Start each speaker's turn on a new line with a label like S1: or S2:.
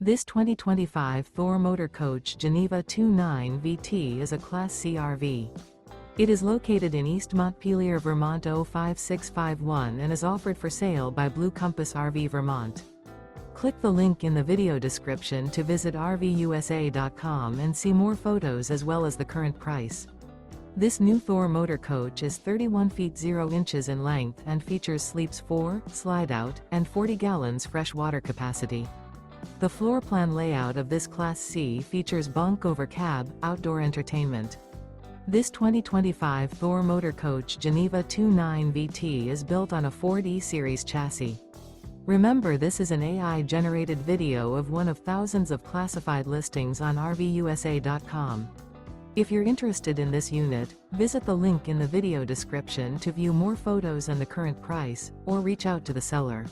S1: This 2025 Thor Motor Coach Geneva 29 VT is a Class C RV. It is located in East Montpelier, Vermont 05651 and is offered for sale by Blue Compass RV Vermont. Click the link in the video description to visit RVUSA.com and see more photos as well as the current price. This new Thor Motor Coach is 31 feet 0 inches in length and features sleeps 4, Slideout, and 40 gallons fresh water capacity. The floor plan layout of this Class C features bunk over cab, outdoor entertainment. This 2025 Thor Motor Coach Geneva 29 VT is built on a Ford E-Series chassis. Remember, this is an AI-generated video of one of thousands of classified listings on RVUSA.com. If you're interested in this unit, visit the link in the video description to view more photos and the current price, or reach out to the seller.